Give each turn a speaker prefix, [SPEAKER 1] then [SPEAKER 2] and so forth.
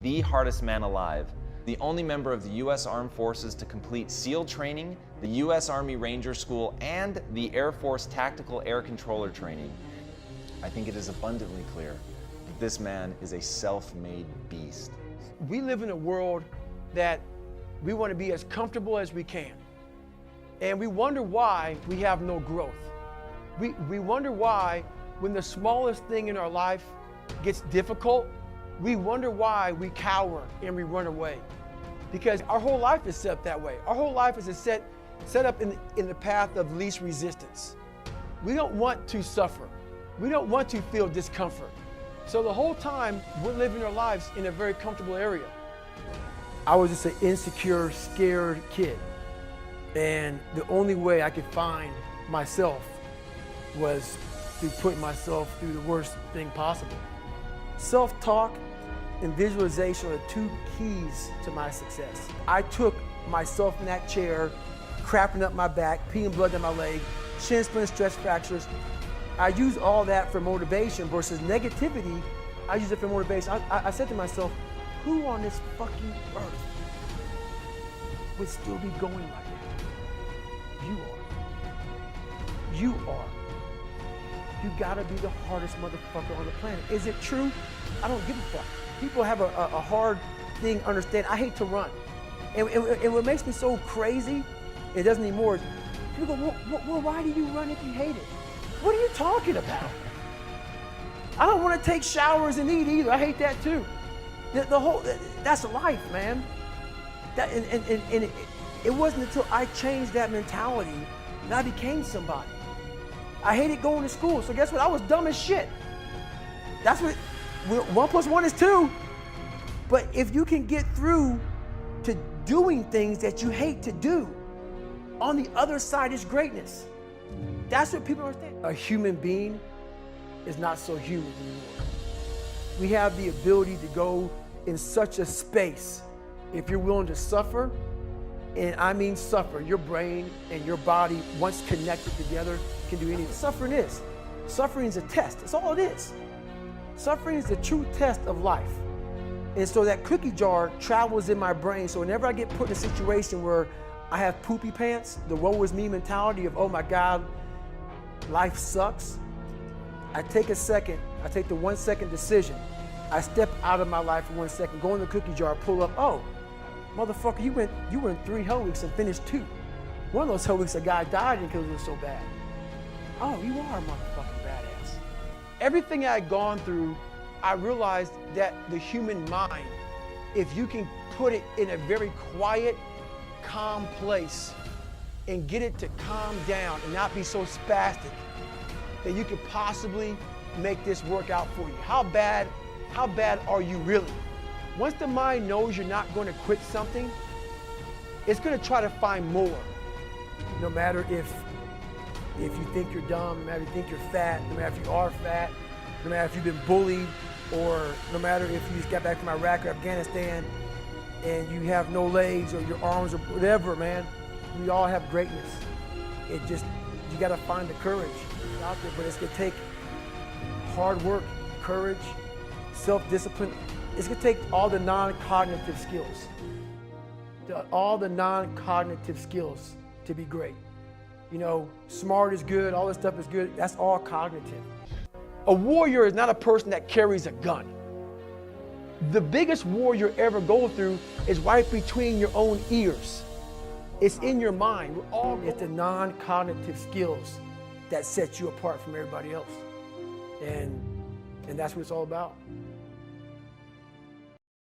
[SPEAKER 1] the hardest man alive, the only member of the U.S. Armed Forces to complete SEAL training, the U.S. Army Ranger School, and the Air Force Tactical Air Controller training. I think it is abundantly clear that this man is a self-made beast.
[SPEAKER 2] We live in a world that we want to be as comfortable as we can. And we wonder why we have no growth. We wonder why when the smallest thing in our life gets difficult, we wonder why we cower and we run away. Because our whole life is set up that way. Our whole life is set up in the path of least resistance. We don't want to suffer. We don't want to feel discomfort. So the whole time, we're living our lives in a very comfortable area. I was just an insecure, scared kid. And the only way I could find myself was through putting myself through the worst thing possible. Self-talk and visualization are the two keys to my success. I took myself in that chair, crapping up my back, peeing blood down my leg, shin splints, stress fractures. I use all that for motivation versus negativity. I use it for motivation. I said to myself, who on this fucking earth would still be going like that? You are. You are. You gotta be the hardest motherfucker on the planet. Is it true? I don't give a fuck. People have a hard thing understand. I hate to run. And what makes me so crazy, it doesn't anymore, is people go, well, why do you run if you hate it? What are you talking about? I don't want to take showers and eat either. I hate that too. That's life, man. It wasn't until I changed that mentality that I became somebody. I hated going to school, so guess what? I was dumb as shit. That's what, 1 + 1 is 2. But if you can get through to doing things that you hate to do, on the other side is greatness. That's what people don't understand. A human being is not so human anymore. We have the ability to go in such a space if you're willing to suffer, and I mean suffer. Your brain and your body, once connected together, can do anything. Suffering is a test. That's all it is. Suffering is the true test of life. And so that cookie jar travels in my brain. So whenever I get put in a situation where I have poopy pants, the woe is me mentality of, oh my God, life sucks, I take a second, I take the 1 second decision. I step out of my life for 1 second, go in the cookie jar, pull up, oh, motherfucker, you were in 3 hell weeks and finished 2. One of those hell weeks, a guy died because it was so bad. Oh, you are a motherfucking badass. Everything I had gone through, I realized that the human mind, if you can put it in a very quiet, calm place and get it to calm down and not be so spastic, that you could possibly make this work out for you. How bad are you really? Once the mind knows you're not going to quit something, it's going to try to find more. No matter if you think you're dumb, no matter if you think you're fat, no matter if you are fat, no matter if you've been bullied, or no matter if you just got back from Iraq or Afghanistan and you have no legs or your arms or whatever, man, we all have greatness. You got to find the courage out there, but it's going to take hard work, courage, self-discipline. It's going to take all the non-cognitive skills. All the non-cognitive skills to be great. You know, smart is good, all this stuff is good, that's all cognitive. A warrior is not a person that carries a gun. The biggest war you ever go through is right between your own ears. It's in your mind. It's the non-cognitive skills that set you apart from everybody else. And that's what it's all about.